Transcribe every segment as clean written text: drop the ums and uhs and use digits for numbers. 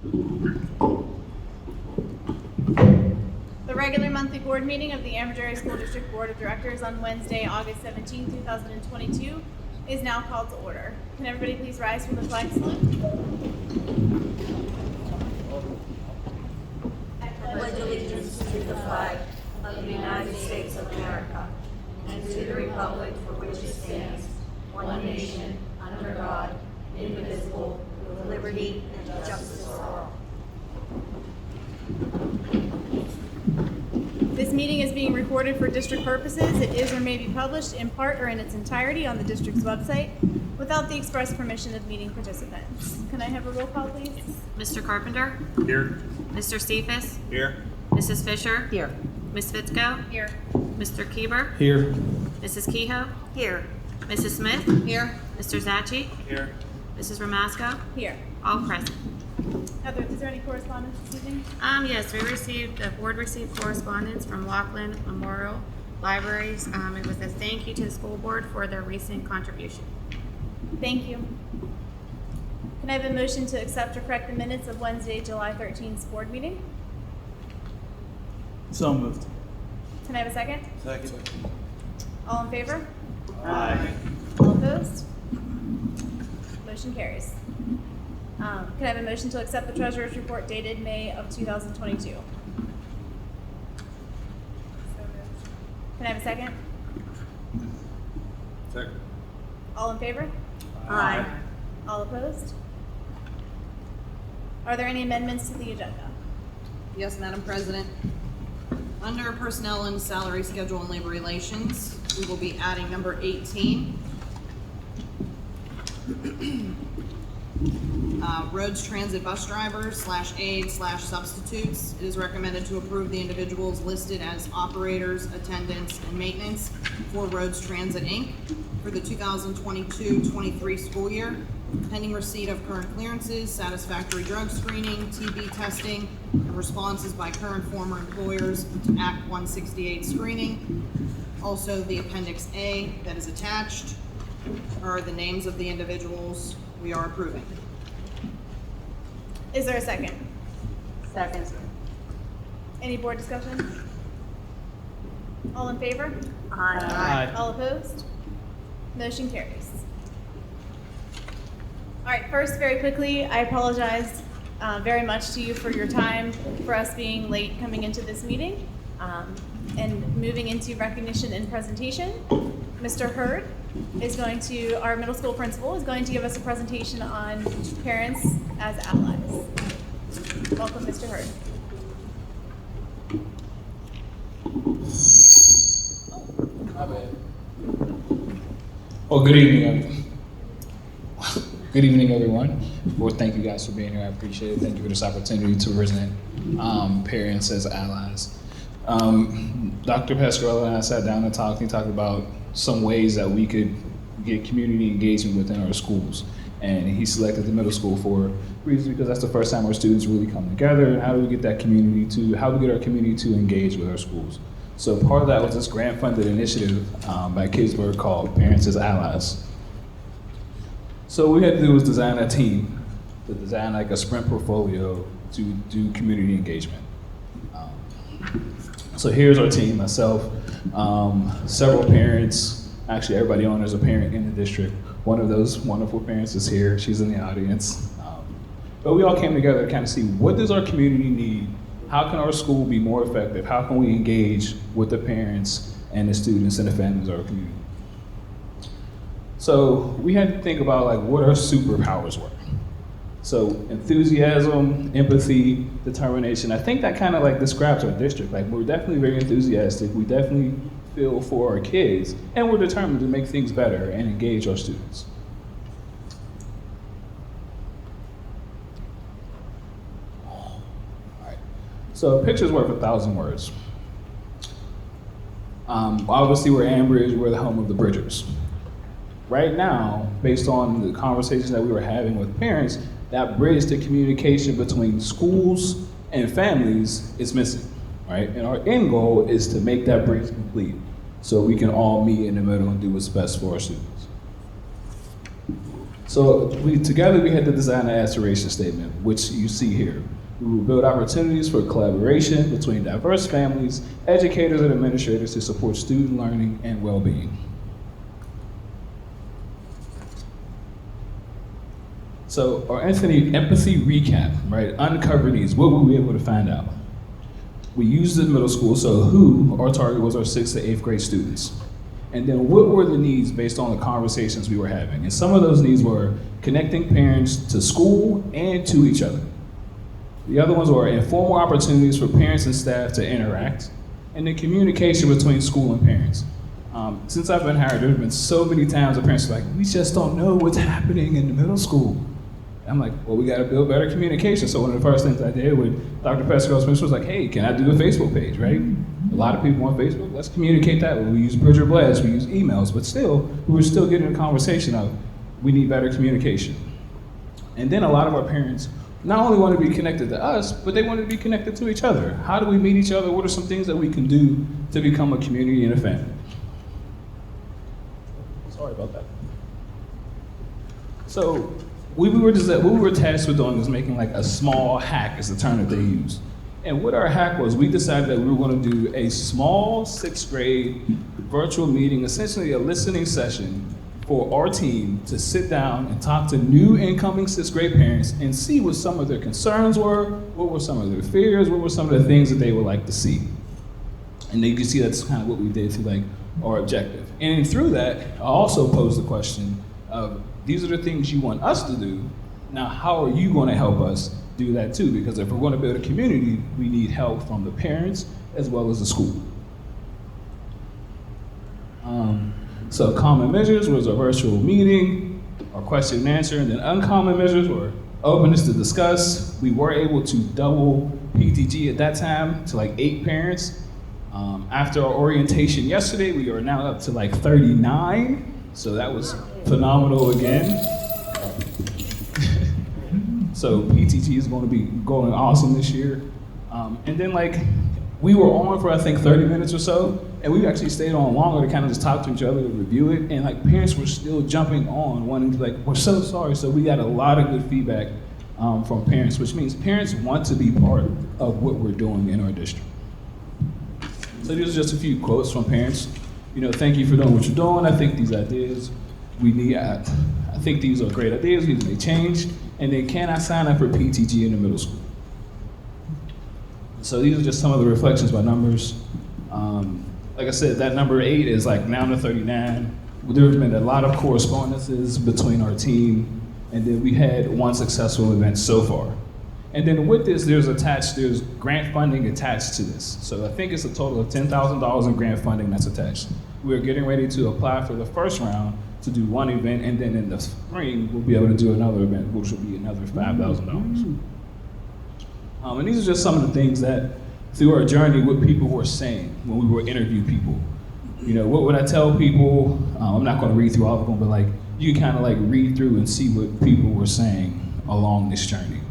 The regular monthly board meeting of the Amber Area School District Board of Directors on Wednesday, August 17, 2022 is now called to order. Can everybody please rise for the flag salute? I pledge allegiance to the flag of the United States of America and to the republic for which it stands, one nation, under God, indivisible, with liberty and justice for all. This meeting is being recorded for district purposes. It is or may be published in part or in its entirety on the district's website without the express permission of meeting participants. Can I have a roll call, please? Mr. Carpenter? Here. Mr. Cephas? Here. Mrs. Fisher? Here. Ms. Fitzko? Here. Mr. Kieber? Here. Mrs. Kehoe? Here. Mrs. Smith? Here. Mr. Zachi? Here. Mrs. Ramasco? Here. All present. Heather, is there any correspondence this evening? Yes, the board received correspondence from Laughlin Memorial Libraries. It was a thank you to the school board for their recent contribution. Thank you. Can I have a motion to accept or correct the minutes of Wednesday, July 13th board meeting? So moved. Can I have a second? Second. All in favor? Aye. All opposed? Motion carries. Can I have a motion to accept the treasurer's report dated May of 2022? Can I have a second? Second. All in favor? Aye. All opposed? Are there any amendments to the agenda? Yes, Madam President. Under Personnel and Salary Schedule and Labor Relations, we will be adding number 18. Roads transit bus drivers / aides / substitutes. It is recommended to approve the individuals listed as operators, attendants, and maintenance for Roads Transit, Inc. for the 2022-23 school year, pending receipt of current clearances, satisfactory drug screening, TB testing, and responses by current former employers to Act 168 screening. Also, the Appendix A that is attached are the names of the individuals we are approving. Is there a second? Second. Any board discussion? All in favor? Aye. All opposed? Motion carries. All right, first, very quickly, I apologize very much to you for your time, for us being late coming into this meeting. And moving into recognition and presentation, Mr. Hurd is going to, our middle school principal, is going to give us a presentation on parents as allies. Welcome, Mr. Hurd. Well, good evening. Good evening, everyone. Well, thank you guys for being here. I appreciate it. Thank you for this opportunity to present parents as allies. Dr. Pasquarella and I sat down and talked. He talked about some ways that we could get community engagement within our schools. And he selected the middle school for reasons because that's the first time our students really come together. How do we get that community how do we get our community to engage with our schools? So part of that was this grant-funded initiative by Kidsburg called Parents as Allies. So what we had to do was design a team to design like a sprint portfolio to do community engagement. So here's our team, myself, several parents, actually everybody on there's a parent in the district. One of those wonderful parents is here, she's in the audience. But we all came together to kind of see what does our community need? How can our school be more effective? How can we engage with the parents and the students and the families of our community? So we had to think about like what our superpowers were. So enthusiasm, empathy, determination. I think that kind of like describes our district. Like we're definitely very enthusiastic. We definitely feel for our kids, and we're determined to make things better and engage our students. All right. So a picture's worth 1,000 words. Obviously, we're Ambridge. We're the home of the Bridgers. Right now, based on the conversations that we were having with parents, that bridge to communication between schools and families is missing, right? And our end goal is to make that bridge complete so we can all meet in the middle and do what's best for our students. So together we had to design an aspiration statement, which you see here. We will build opportunities for collaboration between diverse families, educators, and administrators to support student learning and well-being. So our empathy recap, right? Uncover needs. What were we able to find out? We used the middle school, so who, our target was our 6th to 8th grade students. And then what were the needs based on the conversations we were having? And some of those needs were connecting parents to school and to each other. The other ones were informal opportunities for parents and staff to interact, and then communication between school and parents. Since I've been hired, there have been so many times the parents are like, we just don't know what's happening in the middle school. I'm like, well, we gotta build better communication. So one of the first things I did with Dr. Pesco's mission was like, hey, can I do a Facebook page, right? A lot of people on Facebook, let's communicate that way. We use Bridger Blast, we use emails, but still, we were still getting a conversation of, we need better communication. And then a lot of our parents not only want to be connected to us, but they want to be connected to each other. How do we meet each other? What are some things that we can do to become a community and a family? Sorry about that. So what we were tasked with doing was making like a small hack, is the term that they use. And what our hack was, we decided that we were going to do a small 6th grade virtual meeting, essentially a listening session for our team to sit down and talk to new incoming 6th grade parents and see what some of their concerns were, what were some of their fears, what were some of the things that they would like to see. And you can see that's kind of what we did to like our objective. And through that, I also posed the question of, these are the things you want us to do, now how are you going to help us do that too? Because if we're going to build a community, we need help from the parents as well as the school. So common measures was a virtual meeting, our question and answer, and then uncommon measures were openness to discuss. We were able to double PTG at that time to like 8 parents. After our orientation yesterday, we are now up to like 39. So that was phenomenal again. So PTG is going to be going awesome this year. And then like, we were on for I think 30 minutes or so, and we actually stayed on longer to kind of just talk to each other, to review it, and like parents were still jumping on, wanting to like, we're so sorry. So we got a lot of good feedback from parents, which means parents want to be part of what we're doing in our district. So these are just a few quotes from parents. You know, thank you for doing what you're doing. I think these ideas we need, I think these are great ideas, we need to make change. And then can I sign up for PTG in the middle school? So these are just some of the reflections by numbers. Like I said, that number 8 is like now to 39. There have been a lot of correspondences between our team, and then we had one successful event so far. And then with this, there's grant funding attached to this. So I think it's a total of $10,000 in grant funding that's attached. We're getting ready to apply for the first round to do one event, and then in the spring, we'll be able to do another event, which will be another $5,000. And these are just some of the things that, through our journey, what people were saying when we were interviewing people. You know, what would I tell people? I'm not gonna read through all of them, but like, you can kind of like read through and see what people were saying along this journey.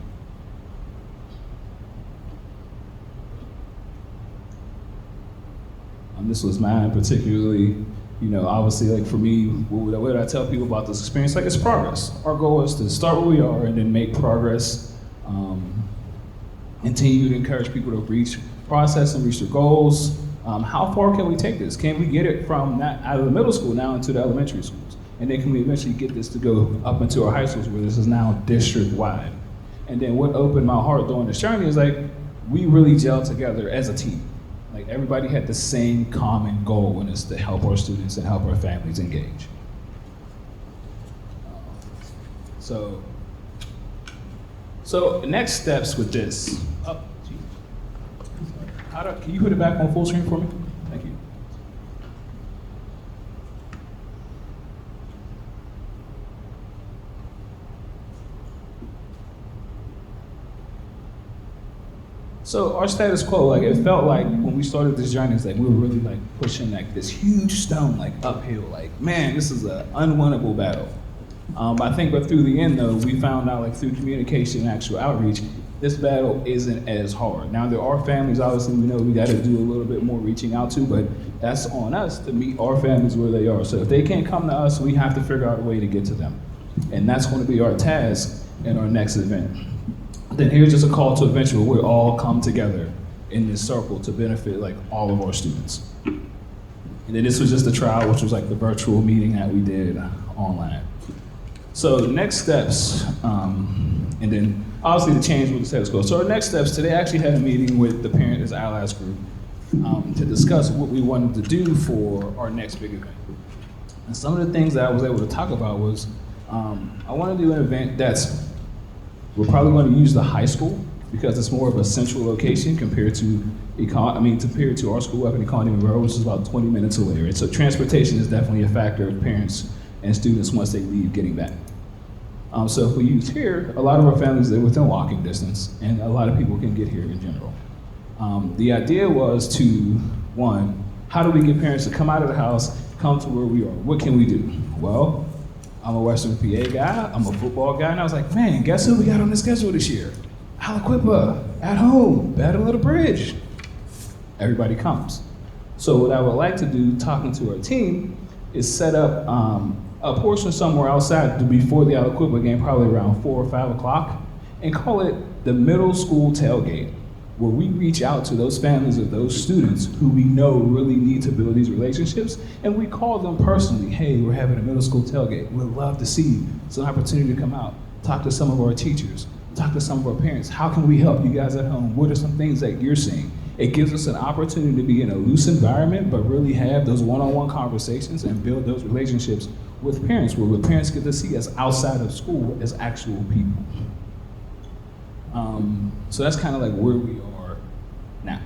This was mine particularly, you know, obviously like for me, what would I tell people about this experience? Like, it's progress. Our goal is to start where we are and then make progress, continue to encourage people to reach, process and reach their goals. How far can we take this? Can we get it from that out of the middle school now into the elementary schools? And then can we eventually get this to go up into our high schools where this is now district-wide? And then what opened my heart during this journey is like, we really gelled together as a team. Like, everybody had the same common goal, and it's to help our students and help our families engage. So next steps with this. Oh, can you put it back on full screen for me? Thank you. So our status quo, like, it felt like when we started this journey, it's like we were really like pushing like this huge stone like uphill. Like, man, this is an unwinnable battle. I think, but through the end though, we found out like through communication and actual outreach, this battle isn't as hard. Now there are families, obviously we know we got to do a little bit more reaching out to, but that's on us to meet our families where they are. So if they can't come to us, we have to figure out a way to get to them. And that's going to be our task in our next event. Then here's just a call to adventure where we all come together in this circle to benefit like all of our students. And then this was just a trial, which was like the virtual meeting that we did online. So next steps, and then obviously the change with the status quo. So our next steps today, I actually had a meeting with the Parent as Allies group to discuss what we wanted to do for our next big event. And some of the things that I was able to talk about was, I want to do an event we're probably going to use the high school because it's more of a central location compared to compared to our school up in Economy Road, which is about 20 minutes away, right? So transportation is definitely a factor of parents and students once they leave getting back. So if we use here, a lot of our families live within walking distance, and a lot of people can get here in general. The idea was to, one, how do we get parents to come out of the house, come to where we are? What can we do? Well, I'm a Western PA guy, I'm a football guy, and I was like, man, guess who we got on the schedule this year? Aliquippa, at home, Battle of the Bridge. Everybody comes. So what I would like to do, talking to our team, is set up a portion somewhere outside before the Aliquippa game, probably around 4 or 5 o'clock, and call it the middle school tailgate, where we reach out to those families of those students who we know really need to build these relationships, and we call them personally, hey, we're having a middle school tailgate. We'd love to see you. It's an opportunity to come out, talk to some of our teachers, talk to some of our parents. How can we help you guys at home? What are some things that you're seeing? It gives us an opportunity to be in a loose environment, but really have those one-on-one conversations and build those relationships with parents, where the parents get to see us outside of school as actual people. So that's kind of like where we are now,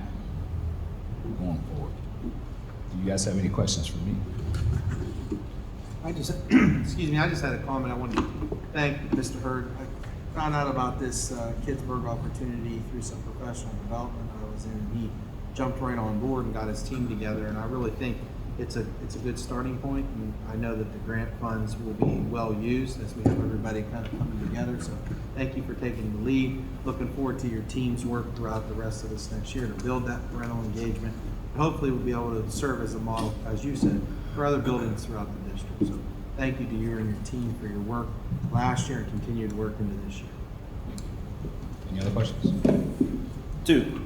going forward. Do you guys have any questions for me? I just, excuse me, I just had a comment. I wanted to thank Mr. Hurd. I found out about this Kidsburg opportunity through some professional development I was in. He jumped right on board and got his team together, and I really think it's a good starting point, and I know that the grant funds will be well used as we have everybody kind of coming together. So thank you for taking the lead. Looking forward to your team's work throughout the rest of this next year to build that parental engagement. Hopefully we'll be able to serve as a model, as you said, for other buildings throughout the district. So thank you to you and your team for your work last year and continued work into this year. Any other questions? Dude,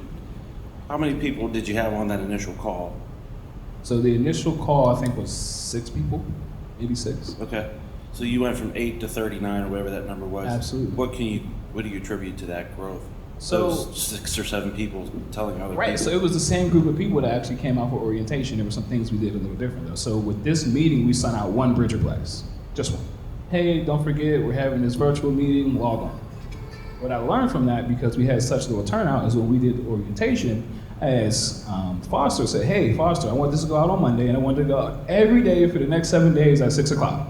how many people did you have on that initial call? So the initial call, I think, was 6 people, maybe 6. Okay, so you went from 8 to 39 or whatever that number was. Absolutely. What do you attribute to that growth? So- Those 6 or 7 people telling other Right, people. so it was the same group of people that actually came out for orientation. There were some things we did a little different though. So with this meeting, we sent out 1 Bridger blast, just 1. Hey, don't forget, we're having this virtual meeting, log on. What I learned from that, because we had such little turnout, is when we did the orientation, as Foster said, hey, Foster, I want this to go out on Monday, and I want it to go out every day for the next 7 days at 6 o'clock.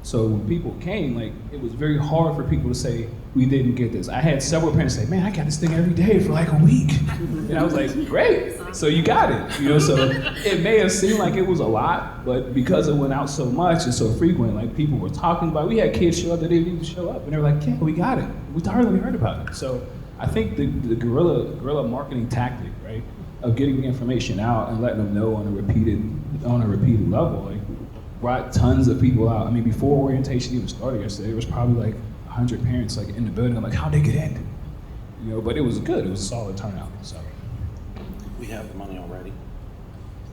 So when people came, like, it was very hard for people to say, we didn't get this. I had several parents say, man, I got this thing every day for like a week. And I was like, great, so you got it. You know, so it may have seemed like it was a lot, but because it went out so much and so frequent, like people were talking about it. We had kids show up that didn't even show up, and they were like, yeah, we got it. We heard about it. So I think the guerrilla marketing tactic, right, of getting the information out and letting them know on a repeated level, like, brought tons of people out. I mean, before orientation even started yesterday, there was probably like 100 parents like in the building. I'm like, how'd they get in? You know, but it was good. It was a solid turnout. So We have the money already.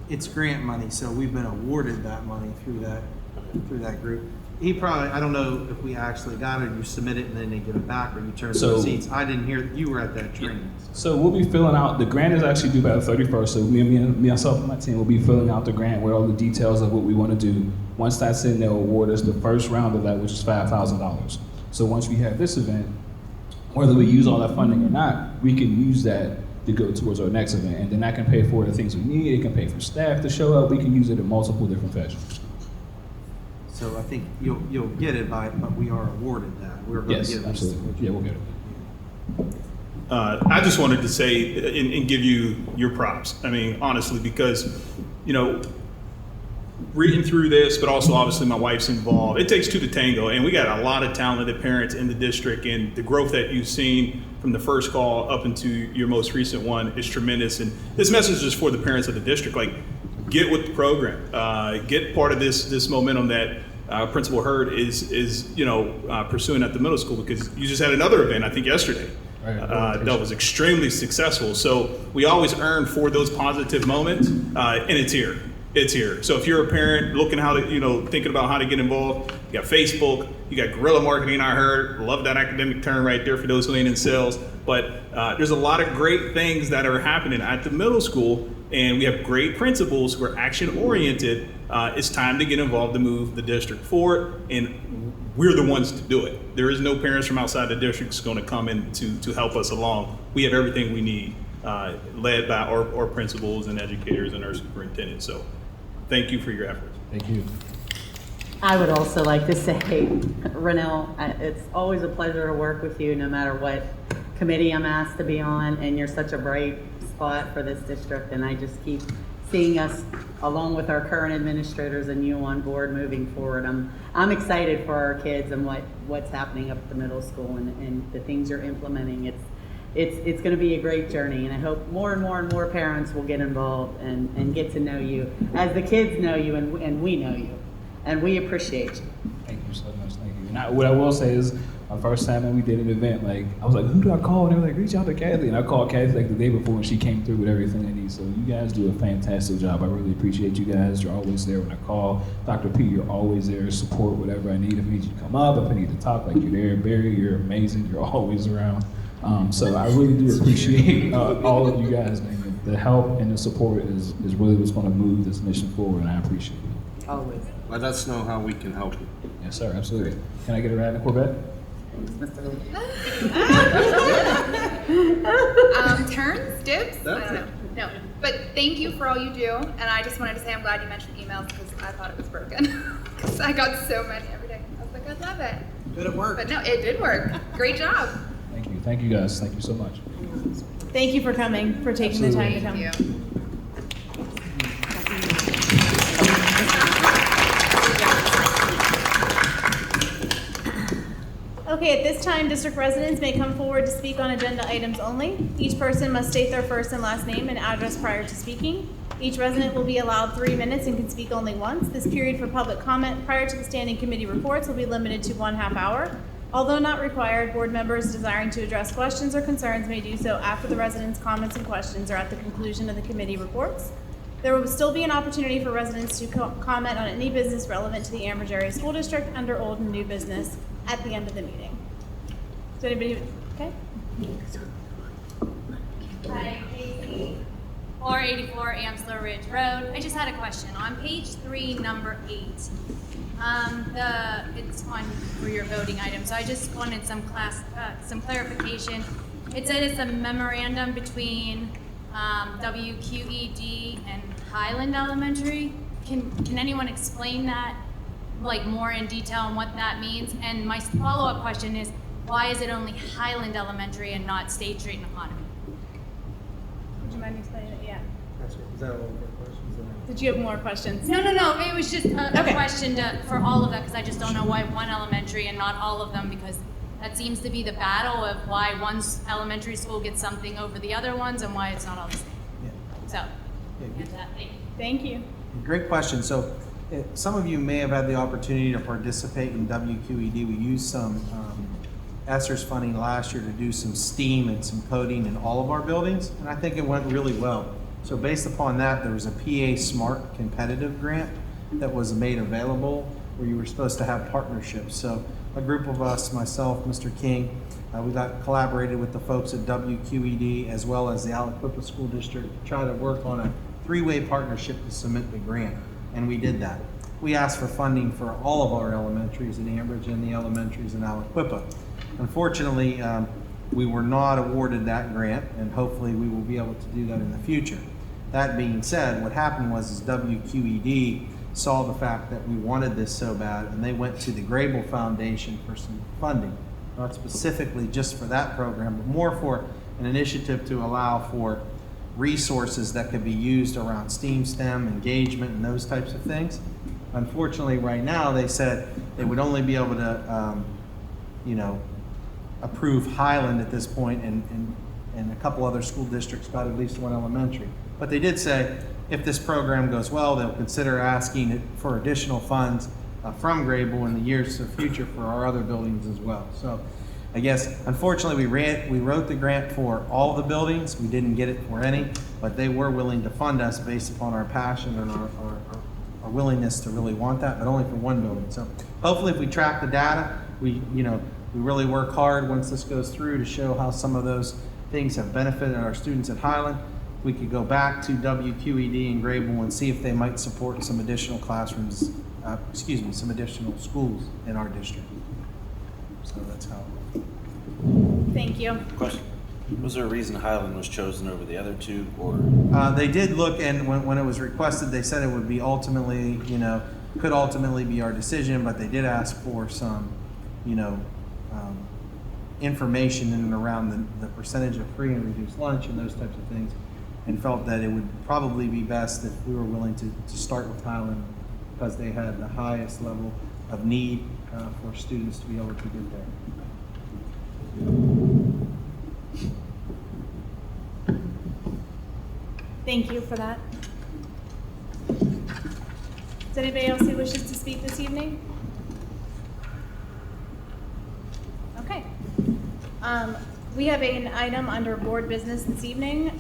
It's grant money, so we've been awarded that money through that group. He probably, I don't know if we actually got it, or you submit it and then they give it back, or you turn the So- receipts. I didn't hear, you were at that training. So we'll be filling out, the grant is actually due by the 31st, so myself and my team will be filling out the grant with all the details of what we want to do. Once that's in, they'll award us the first round of that, which is $5,000. So once we have this event, whether we use all that funding or not, we can use that to go towards our next event, and then that can pay for the things we need, it can pay for staff to show up, we can use it in multiple different fashions. So I think you'll get it but we are awarded that. We're going to Yes, get it. absolutely, yeah, we'll get it. I just wanted to say and give you your props. I mean, honestly, because, you know, reading through this, but also obviously my wife's involved. It takes 2 to tango, and we got a lot of talented parents in the district, and the growth that you've seen from the first call up into your most recent one is tremendous. And this message is for the parents of the district. Like, get with the program, get part of this momentum that Principal Hurd is pursuing at the middle school, because you just had another event, I think yesterday, that was extremely successful. So we always earn for those positive moments, and it's here. It's here. So if you're a parent looking how to, thinking about how to get involved, you got Facebook, you got guerrilla marketing. I heard, love that academic term right there for those who ain't in sales. But there's a lot of great things that are happening at the middle school, and we have great principals who are action oriented. It's time to get involved to move the district forward, and we're the ones to do it. There is no parents from outside the district that's going to come in to help us along. We have everything we need, led by our principals and educators and our superintendents. So thank you for your efforts. Thank you. I would also like to say, Renelle, it's always a pleasure to work with you no matter what committee I'm asked to be on, and you're such a bright spot for this district, and I just keep seeing us along with our current administrators and you on board moving forward. I'm excited for our kids and what's happening up at the middle school and the things you're implementing. It's going to be a great journey, and I hope more and more and more parents will get involved and get to know you as the kids know you and we know you, and we appreciate you. Thank you so much. Thank you. And what I will say is, my first time when we did an event, I was like, who do I call? And they were like, reach out to Kathy. And I called Kathy the day before, and she came through with everything I need. So you guys do a fantastic job. I really appreciate you guys. You're always there when I call. Dr. P, you're always there to support whatever I need. If I need you to come up, if I need to talk, you're there. Barry, you're amazing. You're always around. So I really do appreciate all of you guys, man. The help and the support is really what's going to move this mission forward, and I appreciate it. Always. Let us know how we can help you. Yes, sir. Absolutely. Can I get a ride in the Corvette? Mr. Lee. Turns, dibs? I don't know. No, but thank you for all you do, and I just wanted to say I'm glad you mentioned emails because I thought it was broken. Because I got so many every day. I was like, I love it. Did it work? But no, it did work. Great job. Thank you. Thank you, guys. Thank you so much. Thank you for coming, for taking the time to come. Thank you. Okay, at this time, district residents may come forward to speak on agenda items only. Each person must state their first and last name and address prior to speaking. Each resident will be allowed 3 minutes and can speak only once. This period for public comment prior to the standing committee reports will be limited to 1/2 hour. Although not required, board members desiring to address questions or concerns may do so after the residents' comments and questions or at the conclusion of the committee reports. There will still be an opportunity for residents to comment on any business relevant to the Ambridge Area School District under old and new business at the end of the meeting. Is anybody, okay? Hi, Casey, 484 Amsler Ridge Road. I just had a question. On page 3, number 8, it's on for your voting item, so I just wanted some clarification. It said it's a memorandum between WQED and Highland Elementary. Can anyone explain that more in detail on what that means? And my follow-up question is, why is it only Highland Elementary and not State Street and Economy? Would you mind explaining it? Yeah. Is that all of our questions? Did you have more questions? No. It was just a Okay. question for all of that, because I just don't know why one elementary and not all of them, because that seems to be the battle of why one elementary school gets something over the other ones and why it's not all the same. Yeah. So, Yeah, that's that. Thank you. Thank you. great question. So some of you may have had the opportunity to participate in WQED. We used some ESSER's funding last year to do some STEAM and some coding in all of our buildings, and I think it went really well. So based upon that, there was a PA Smart competitive grant that was made available where you were supposed to have partnerships. So a group of us, myself, Mr. King, we got collaborated with the folks at WQED as well as the Aliquippa School District to try to work on a 3-way partnership to submit the grant, and we did that. We asked for funding for all of our elementaries in Ambridge and the elementaries in Aliquippa. Unfortunately, we were not awarded that grant, and hopefully we will be able to do that in the future. That being said, what happened was WQED saw the fact that we wanted this so bad, and they went to the Grable Foundation for some funding, not specifically just for that program, but more for an initiative to allow for resources that could be used around STEAM, STEM, engagement, and those types of things. Unfortunately, right now, they said they would only be able to, approve Highland at this point, and a couple other school districts got at least one elementary. But they did say if this program goes well, they'll consider asking it for additional funds from Grable in the years to the future for our other buildings as well. So I guess unfortunately we wrote the grant for all the buildings. We didn't get it for any, but they were willing to fund us based upon our passion and our willingness to really want that, but only for one building. So hopefully if we track the data, we really work hard once this goes through to show how some of those things have benefited our students at Highland. We could go back to WQED and Grable and see if they might support some additional classrooms, some additional schools in our district. So that's how. Thank you. Question. Was there a reason Highland was chosen over the other two, or? They did look, and when it was requested, they said it would be ultimately, could ultimately be our decision, but they did ask for some, information in and around the percentage of free and reduced lunch and those types of things, and felt that it would probably be best if we were willing to start with Highland because they had the highest level of need for students to be able to get there. Thank you for that. Is anybody else who wishes to speak this evening? Okay. We have an item under board business this evening.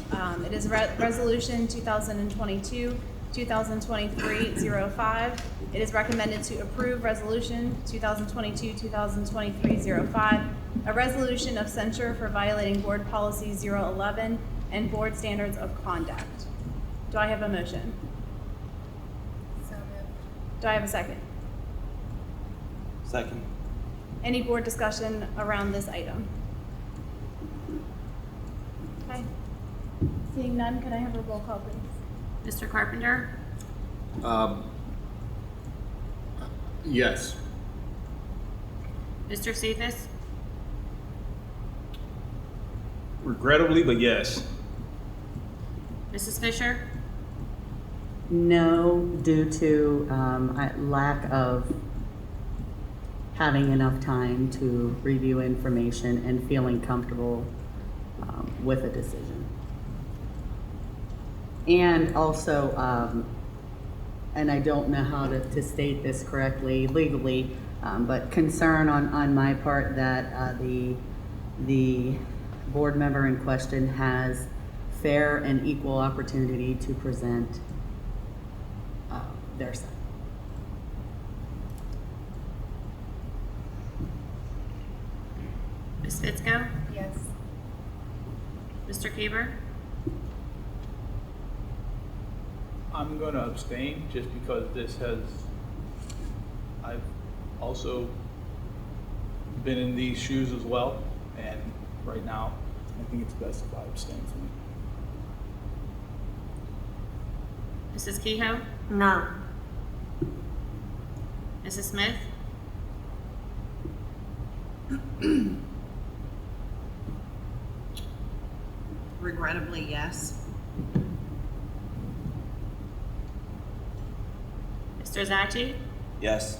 It is Resolution 2022-2023-05. It is recommended to approve Resolution 2022-2023-05, a resolution of censure for violating Board Policy 011 and Board Standards of Conduct. Do I have a motion? So moved. Do I have a second? Second. Any board discussion around this item? Okay. Seeing none, can I have a roll call, please? Mr. Carpenter? Yes. Mr. Cephas? Regrettably, but yes. Mrs. Fisher? No, due to lack of having enough time to review information and feeling comfortable with a decision. And also, and I don't know how to state this correctly legally, but concern on my part that the board member in question has fair and equal opportunity to present their side. Ms. Fitzko? Yes. Mr. Keeber? I'm going to abstain just because I've also been in these shoes as well, and right now I think it's best if I abstain from it. Mrs. Kehoe? No. Mrs. Smith? Regrettably, yes. Mr. Zachi? Yes.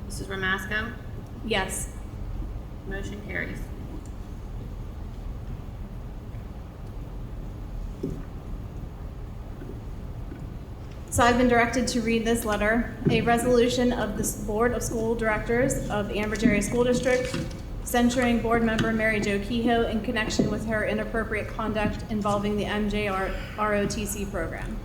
Mrs. Ramasco? Yes. Motion carries. So I've been directed to read this letter, a resolution of the Board of School Directors of Ambridge Area School District censuring board member Mary Jo Kehoe in connection with her inappropriate conduct involving the MJR ROTC program.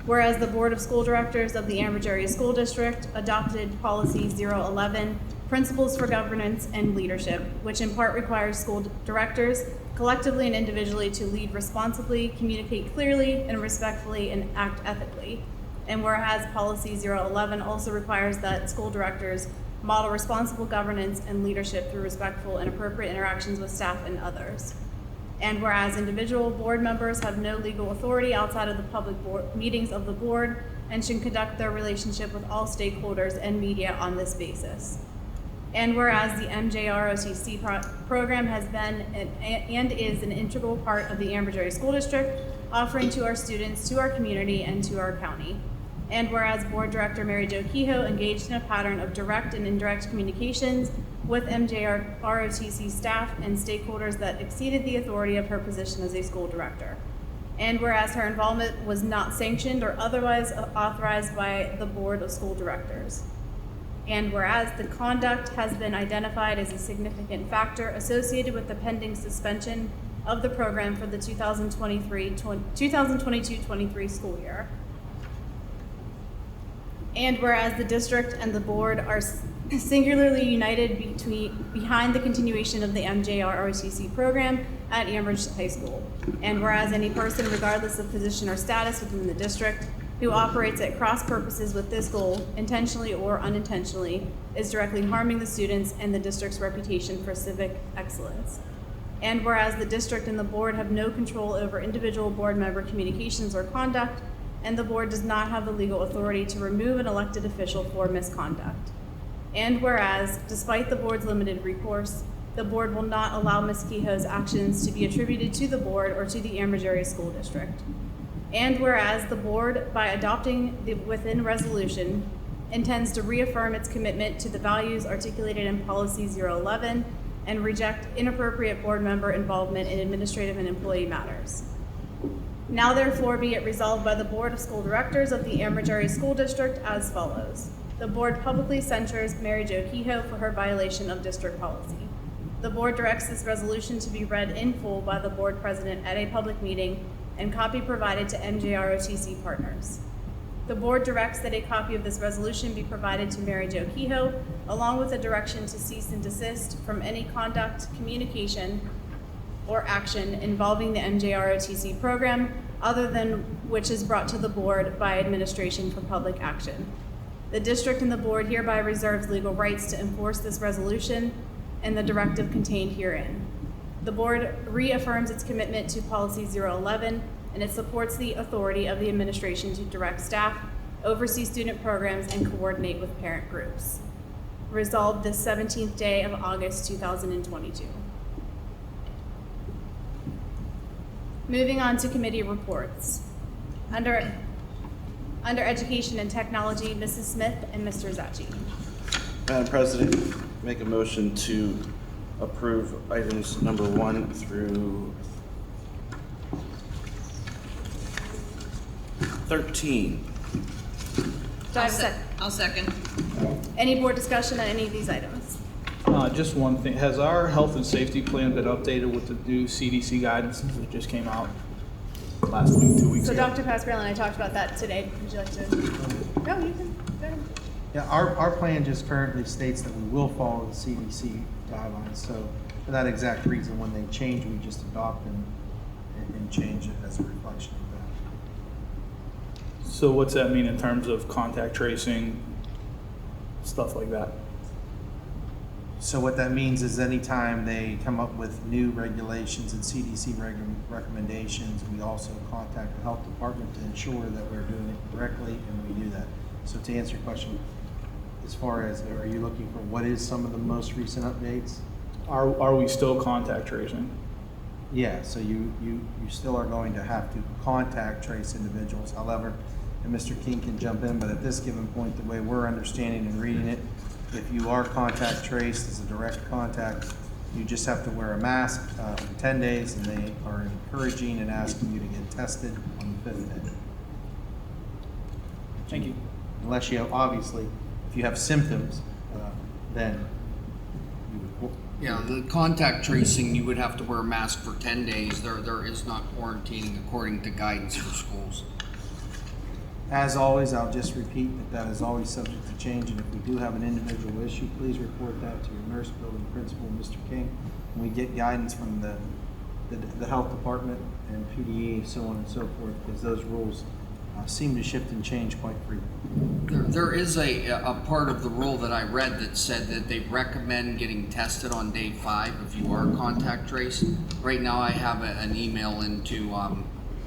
Whereas the Board of School Directors of the Ambridge Area School District adopted Policy 011, Principles for Governance and Leadership, which in part requires school directors, collectively and individually, to lead responsibly, communicate clearly and respectfully, and act ethically. And whereas Policy 011 also requires that school directors model responsible governance and leadership through respectful and appropriate interactions with staff and others. And whereas individual board members have no legal authority outside of the public meetings of the board and should conduct their relationship with all stakeholders and media on this basis. And whereas the MJROTC program has been and is an integral part of the Ambridge Area School District, offering to our students, to our community, and to our county. And whereas Board Director Mary Jo Kehoe engaged in a pattern of direct and indirect communications with MJROTC staff and stakeholders that exceeded the authority of her position as a school director. And whereas her involvement was not sanctioned or otherwise authorized by the Board of School Directors. And whereas the conduct has been identified as a significant factor associated with the pending suspension of the program for the 2022-23 school year. And whereas the district and the board are singularly united behind the continuation of the MJROTC program at Ambridge High School. And whereas any person, regardless of position or status within the district, who operates at cross purposes with this goal, intentionally or unintentionally, is directly harming the students and the district's reputation for civic excellence. And whereas the district and the board have no control over individual board member communications or conduct, and the board does not have the legal authority to remove an elected official for misconduct. And whereas, despite the board's limited recourse, the board will not allow Ms. Kehoe's actions to be attributed to the board or to the Ambridge Area School District. And whereas the board, by adopting the within resolution, intends to reaffirm its commitment to the values articulated in Policy 011 and reject inappropriate board member involvement in administrative and employee matters. Now therefore be it resolved by the Board of School Directors of the Ambridge Area School District as follows. The board publicly censures Mary Jo Kehoe for her violation of district policy. The board directs this resolution to be read in full by the board president at a public meeting and copy provided to MJROTC partners. The board directs that a copy of this resolution be provided to Mary Jo Kehoe, along with a direction to cease and desist from any conduct, communication, or action involving the MJROTC program other than which is brought to the board by administration for public action. The district and the board hereby reserves legal rights to enforce this resolution and the directive contained herein. The board reaffirms its commitment to Policy 011, and it supports the authority of the administration to direct staff, oversee student programs, and coordinate with parent groups. Resolved this 17th day of August 2022. Moving on to committee reports. Under Education and Technology, Mrs. Smith and Mr. Zachi. Madam President, make a motion to approve items number 1 through 13. Do I have a second? I'll second. Any board discussion on any of these items? Just one thing, has our health and safety plan been updated with the new CDC guidance that just came out last week, 2 weeks So ago? Dr. Pasquale and I talked about that today. Would you like to? No, you can. Go ahead. Yeah, our plan just currently states that we will follow the CDC guidelines, so for that exact reason, when they change, we just adopt and change it as a reflection of that. So what's that mean in terms of contact tracing, stuff like that? So what that means is anytime they come up with new regulations and CDC recommendations, we also contact the health department to ensure that we're doing it correctly, and we do that. So to answer your question, as far as, are you looking for what is some of the most recent updates? Are we still contact tracing? Yeah, so you still are going to have to contact trace individuals. However, and Mr. King can jump in, but at this given point, the way we're understanding and reading it, if you are contact traced as a direct contact, you just have to wear a mask for 10 days, and they are encouraging and asking you to get tested on the 5th day. Thank you. Unless you have, obviously, if you have symptoms, then you would. Yeah, the contact tracing, you would have to wear a mask for 10 days. There is not quarantining according to guidance for schools. As always, I'll just repeat that is always subject to change, and if we do have an individual issue, please report that to your nurse, building principal, Mr. King. And we get guidance from the health department and PDE, so on and so forth, because those rules seem to shift and change quite frequently. There is a part of the rule that I read that said that they recommend getting tested on day 5 if you are contact traced. Right now I have an email into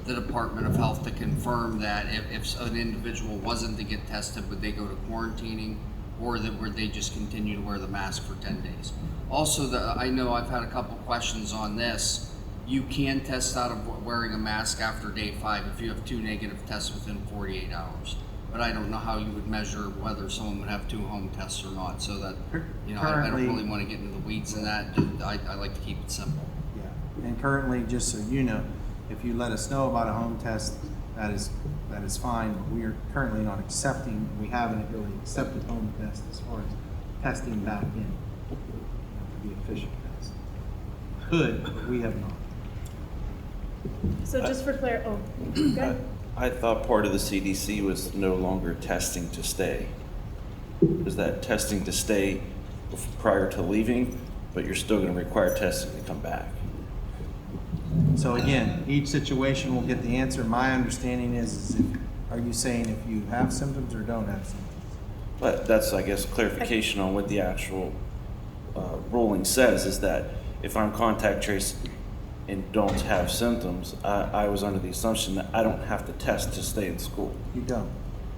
the Department of Health to confirm that if an individual wasn't to get tested, would they go to quarantining, or would they just continue to wear the mask for 10 days? Also, I know I've had a couple questions on this. You can test out of wearing a mask after day 5 if you have 2 negative tests within 48 hours. But I don't know how you would measure whether someone would have 2 home tests or not. So that, you know, I don't really want to get into the weeds in that. I like to keep it simple. Yeah, and currently, just so you know, if you let us know about a home test, that is fine, but we are currently not accepting, we haven't really accepted home tests as far as testing back in, to be official test. Could, but we have not. So just for go ahead. I thought part of the CDC was no longer testing to stay. Is that testing to stay prior to leaving, but you're still going to require testing to come back? So again, each situation will get the answer. My understanding is if, are you saying if you have symptoms or don't have symptoms? But that's, I guess, clarification on what the actual ruling says, is that if I'm contact traced and don't have symptoms, I was under the assumption that I don't have to test to stay in school. You don't.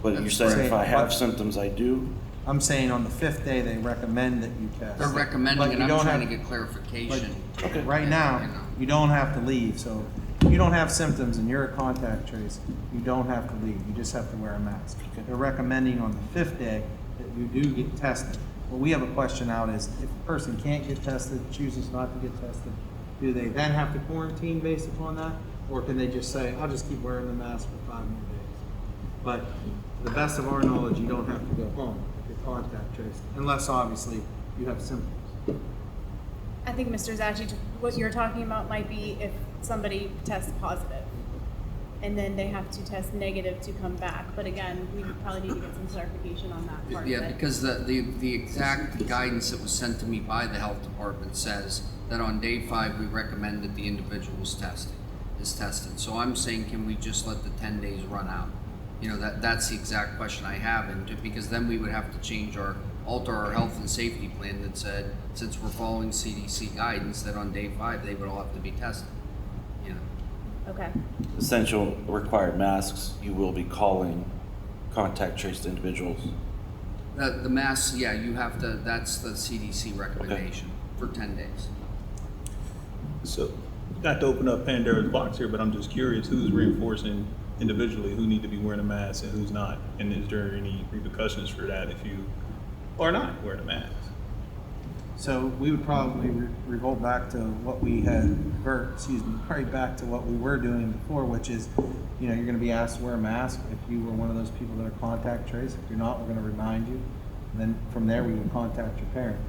But you're saying if I have symptoms, I do? I'm saying on the 5th day, they recommend that you test. They're recommending, But and you I'm don't trying have- to get clarification. But right now, you don't have to leave, so if you don't have symptoms and you're a contact trace, you don't have to leave, you just have to wear a mask. They're recommending on the 5th day that you do get tested. What we have a question out is, if a person can't get tested, chooses not to get tested, do they then have to quarantine based upon that? Or can they just say, I'll just keep wearing the mask for 5 more days? But to the best of our knowledge, you don't have to go home if you're contact traced, unless obviously you have symptoms. I think Mr. Zachy, what you're talking about might be if somebody tests positive and then they have to test negative to come back. But again, we would probably need to get some clarification on that part of Yeah, it. because the exact guidance that was sent to me by the health department says that on day 5, we recommend that the individual is tested. So I'm saying, can we just let the 10 days run out? You know, that's the exact question I have, and because then we would have to alter our health and safety plan that said, since we're following CDC guidance, that on day 5, they would all have to be tested, you know? Okay. Essential required masks, you will be calling contact traced individuals. The masks, yeah, you have to, that's the CDC recommendation for 10 days. So, not to open up Pandora's box here, but I'm just curious, who's reinforcing individually who need to be wearing a mask and who's not? And is there any repercussions for that if you are not wearing a mask? So we would probably revert back to what we were doing before, which is, you know, you're going to be asked to wear a mask if you were one of those people that are contact traced. If you're not, we're going to remind you. And then from there, we would contact your parent.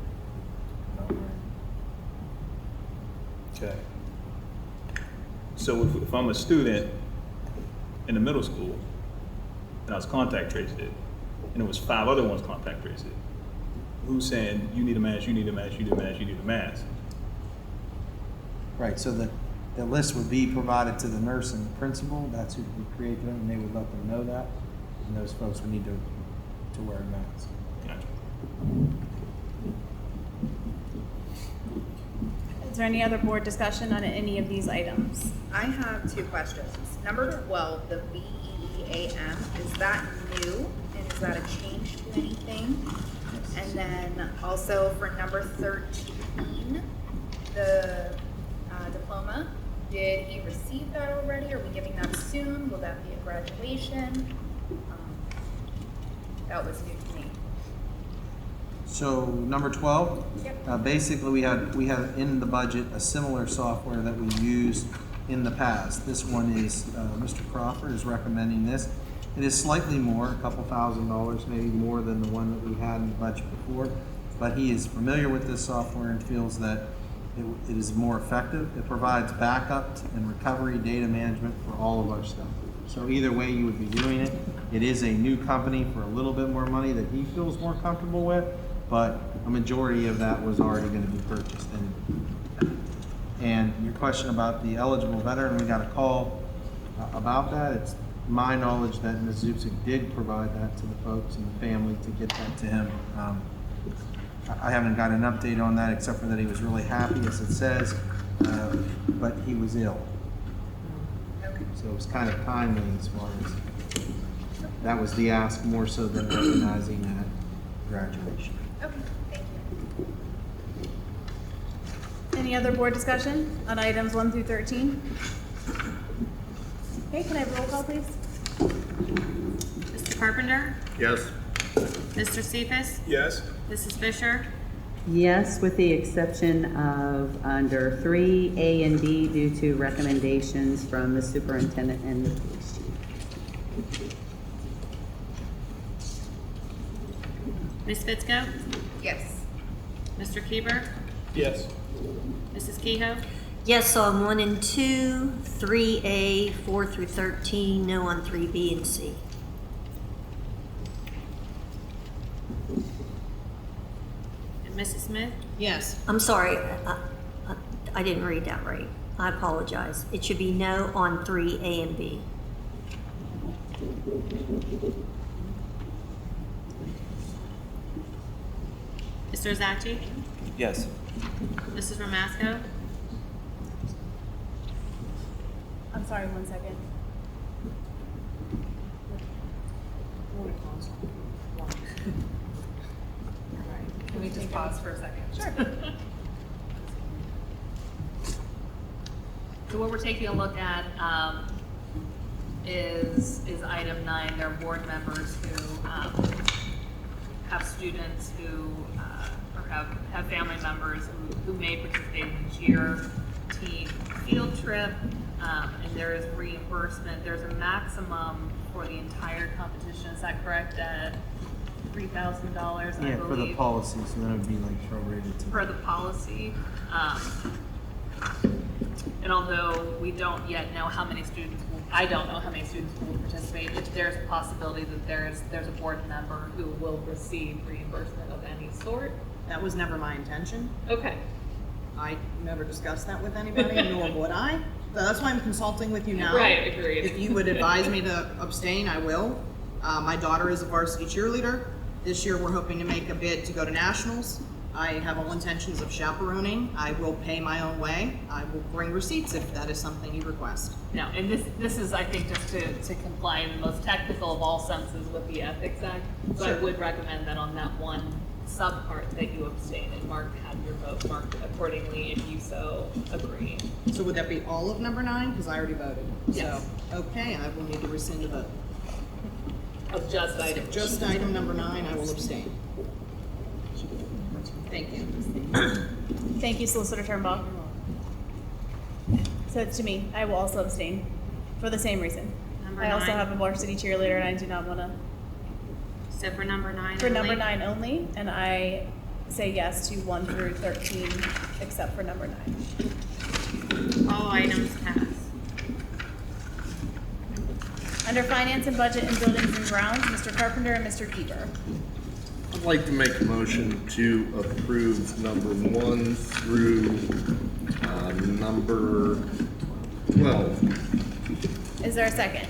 Okay. So if I'm a student in the middle school and I was contact traced it, and there was 5 other ones contact traced it, who's saying you need a mask, you need a mask, you need a mask, you need a mask? Right, so the list would be provided to the nurse and the principal. That's who would create them, and they would let them know that. And those folks would need to wear a mask. Gotcha. Is there any other board discussion on any of these items? I have 2 questions. Number 12, the BEAM, is that new? And is that a change to anything? And then also for number 13, the diploma, did he receive that already? Are we giving that soon? Will that be a graduation? That was new to me. So number 12, Yep. basically we have in the budget a similar software that we used in the past. This one is, Mr. Crawford is recommending this. It is slightly more, a couple $1,000s, maybe more than the one that we had in the budget before, but he is familiar with this software and feels that it is more effective. It provides backup and recovery data management for all of our stuff. So either way you would be doing it. It is a new company for a little bit more money that he feels more comfortable with, but a majority of that was already going to be purchased. And your question about the eligible veteran, we got a call about that. It's my knowledge that Ms. Zubczyk did provide that to the folks and the family to get that to him. I haven't got an update on that except for that he was really happy, as it says, but he was ill. So it was kind of timely as far as that was the ask, more so than recognizing that graduation. Okay, thank you. Any other board discussion on items 1 through 13? Okay, can I have roll call, please? Mr. Carpenter? Yes. Mr. Cephas? Yes. Mrs. Fisher? Yes, with the exception of under 3A and B due to recommendations from the superintendent and the police chief. Ms. Fitzko? Yes. Mr. Keeper? Yes. Mrs. Kehoe? Yes on 1 and 2, 3A, 4 through 13, no on 3B and C. And Mrs. Smith? Yes. I'm sorry, I didn't read that right. I apologize. It should be no on 3A and B. Mr. Zaki? Yes. Mrs. Ramasco? I'm sorry, 1 second. Can we just pause for a second? Sure. So what we're taking a look at is item 9. There are board members who have students who, or have family members who may participate in the cheer team field trip, and there is reimbursement. There's a maximum for the entire competition, is that correct, at $3,000, I believe? Yeah, for the policy, so then it would be like prorated to. Per the policy. And although we don't yet know how many students, I don't know how many students will participate, if there's a possibility that there's a board member who will receive reimbursement of any sort. That was never my intention. Okay. I never discussed that with anybody, nor would I. So that's why I'm consulting with you now. Right, agreed. If you would advise me to abstain, I will. My daughter is a varsity cheerleader. This year, we're hoping to make a bid to go to nationals. I have all intentions of chaperoning. I will pay my own way. I will bring receipts if that is something you request. No, and this is, I think, just to comply in the most technical of all senses with the Ethics Act. So I would recommend that on that one subpart that you abstain and have your vote marked accordingly if you so agree. So would that be all of number 9? Because I already voted. Yes. So, okay, I will need to rescind the vote. Of just item. Just item number 9, I will abstain. Thank you. Thank you, Solicitor Turnbull. So it's to me. I will also abstain for the same reason. Number I also 9. have a varsity cheerleader, and I do not want to. So for number 9 For number only? 9 only, and I say yes to 1 through 13, except for number 9. All items pass. Under Finance and Budget and Buildings and Grounds, Mr. Carpenter and Mr. Keeper. I'd like to make a motion to approve number 1 through number 12. Is there a second?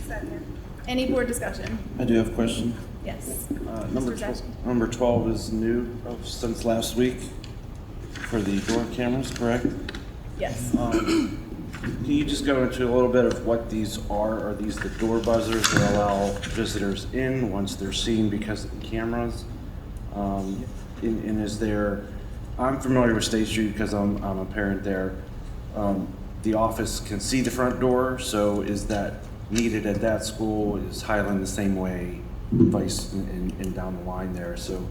Second. Any board discussion? I do have a question. Yes. Number Mr. Zaki. number 12 is new since last week for the door cameras, correct? Yes. Can you just go into a little bit of what these are? Are these the door buzzers that allow visitors in once they're seen because of the cameras? And is there, I'm familiar with State Street because I'm a parent there. The office can see the front door, so is that needed at that school? Is Highland the same way, vice and down the line there? So,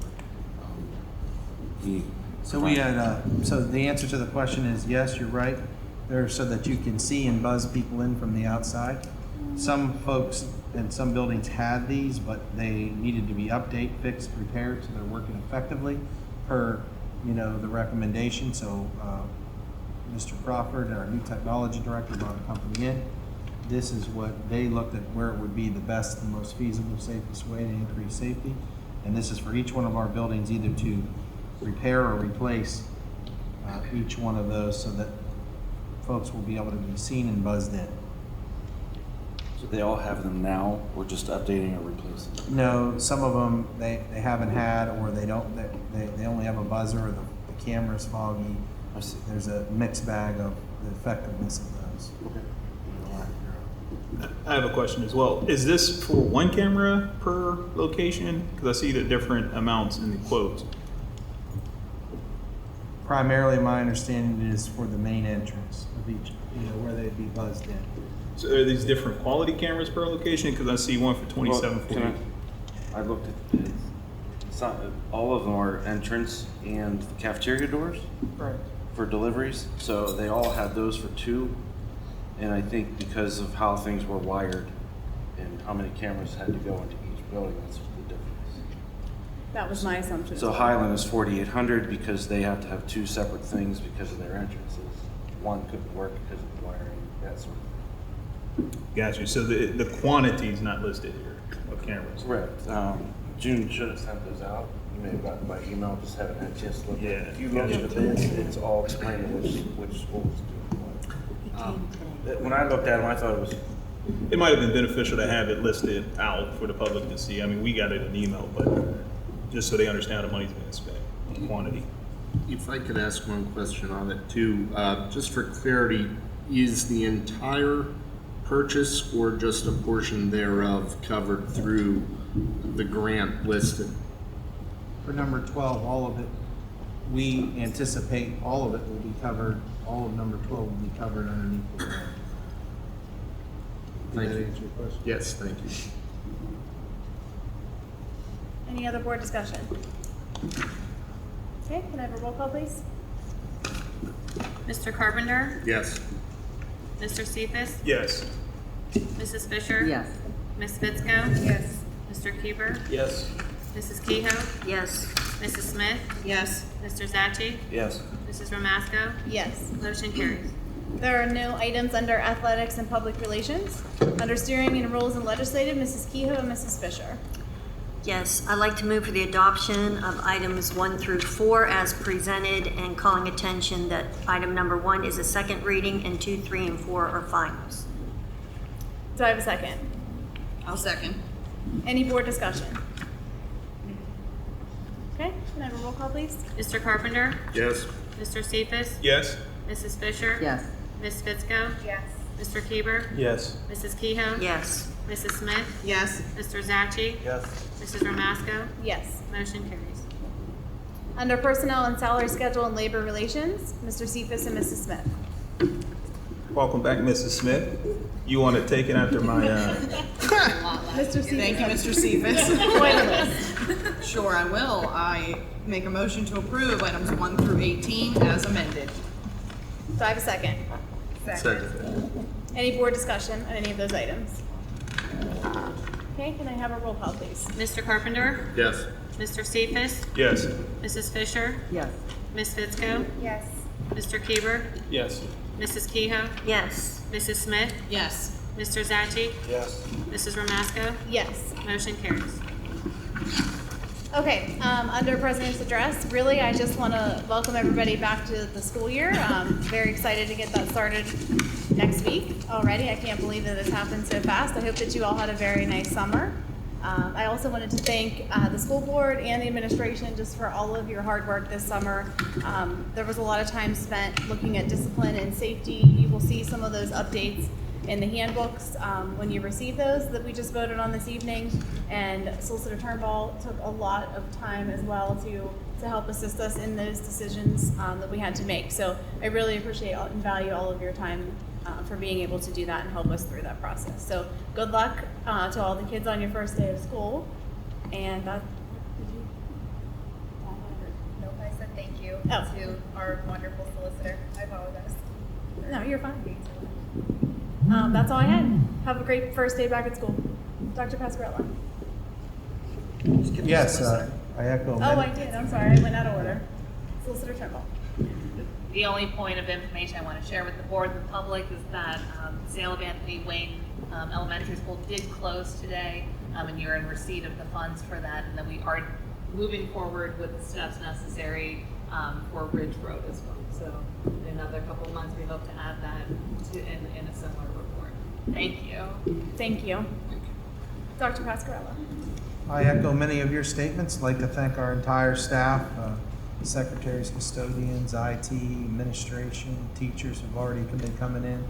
So we had, so the answer to the question is yes, you're right. They're so that you can see and buzz people in from the outside. Some folks and some buildings had these, but they needed to be updated, fixed, repaired, so they're working effectively per, the recommendation. So Mr. Crawford, our new technology director, brought a company in. This is what they looked at, where it would be the best and most feasible, safest way to increase safety. And this is for each one of our buildings, either to repair or replace each one of those so that folks will be able to be seen and buzzed in. So they all have them now, or just updating or replacing? No, some of them they haven't had, or they don't. They only have a buzzer, or the camera's foggy. I see. There's a mixed bag of the effectiveness of those. Okay. I have a question as well. Is this for one camera per location? Because I see the different amounts in the quotes. Primarily, my understanding is for the main entrance of each, where they'd be buzzed in. So are these different quality cameras per location? Because I see one for $27.40. I looked at the bids. It's not, all of them are entrance and cafeteria doors Right. for deliveries. So they all have those for $2. And I think because of how things were wired and how many cameras had to go into each building, that's the difference. That was my assumption. as So well. Highland is 4,800 because they have to have two separate things because of their entrances. One couldn't work because of the wiring, that sort of thing. Got you. So the quantity is not listed here of cameras. Correct. June should have sent those out. You may have gotten by email, just haven't had a chance to look at it. Yeah. If you look at the bids, it's all explaining which schools do what. When I looked at them, I thought it was, It might have been beneficial to have it listed out for the public to see. I mean, we got it in email, but just so they understand how the money's being spent, the quantity. If I could ask one question on it too, just for clarity, is the entire purchase or just a portion thereof covered through the grant listed? For number 12, all of it, we anticipate all of it will be covered, all of number 12 will be covered underneath the grant. Did Thank that you. answer your question? Yes, thank you. Any other board discussion? Okay, can I have a roll call, please? Mr. Carpenter? Yes. Mr. Cephas? Yes. Mrs. Fisher? Yes. Ms. Fitzko? Yes. Mr. Keeper? Yes. Mrs. Kehoe? Yes. Mrs. Smith? Yes. Mr. Zachi? yes. Mrs. Ramasco? Yes. Motion carries. There are no items under athletics and public relations. Under steering and rules and legislative, Mrs. Kehoe and Mrs. Fisher. Yes, I'd like to move for the adoption of items 1 through 4 as presented and calling attention that item number 1 is a second reading and 2, 3, and 4 are finals. Do I have a second? I'll second. Any board discussion? Okay, can I have a roll call, please? Mr. Carpenter? Yes. Mr. Cephas? Yes. Mrs. Fisher? Yes. Ms. Fitzko? Yes. Mr. Keeper? Yes. Mrs. Kehoe? Yes. Mrs. Smith? Yes. Mr. Zachi? Yes. Mrs. Ramasco? Yes. Motion carries. Under personnel and salary schedule and labor relations, Mr. Cephas and Mrs. Smith. Welcome back, Mrs. Smith. You want to take it after my, Mr. Cephas. Thank you, Mr. Cephas. Quite a list. Sure, I will. I make a motion to approve items 1 through 18 as amended. Do I have a second? Second. Any board discussion on any of those items? Okay, can I have a roll call, please? Mr. Carpenter? Yes. Mr. Cephas? yes. Mrs. Fisher? Yes. Ms. Fitzko? Yes. Mr. Keeper? Yes. Mrs. Kehoe? Yes. Mrs. Smith? Yes. Mr. Zachi? Yes. Mrs. Ramasco? Yes. Motion carries. Okay, under President's Address, really, I just want to welcome everybody back to the school year. Very excited to get that started next week already. I can't believe that it's happened so fast. I hope that you all had a very nice summer. I also wanted to thank the school board and the administration just for all of your hard work this summer. There was a lot of time spent looking at discipline and safety. You will see some of those updates in the handbooks when you receive those that we just voted on this evening. And Solicitor Turnbull took a lot of time as well to help assist us in those decisions that we had to make. So I really appreciate and value all of your time for being able to do that and help us through that process. So good luck to all the kids on your first day of school. And did you? Nope, I said thank you Oh. to our wonderful solicitor. I apologize. No, you're fine. That's all I had. Have a great first day back at school. Dr. Pasquarella. Yes, I echo. Oh, I did. I'm sorry. I went out of order. Solicitor Turnbull. The only point of information I want to share with the board and the public is that sale of Anthony Wayne Elementary School did close today, and you're in receipt of the funds for that, and then we are moving forward with the steps necessary for Ridge Road as well. So in another couple of months, we hope to add that in a similar report. Thank you. Thank you. Dr. Pasquarella. I echo many of your statements. I'd like to thank our entire staff, secretaries, custodians, IT, administration, teachers who've already been coming in.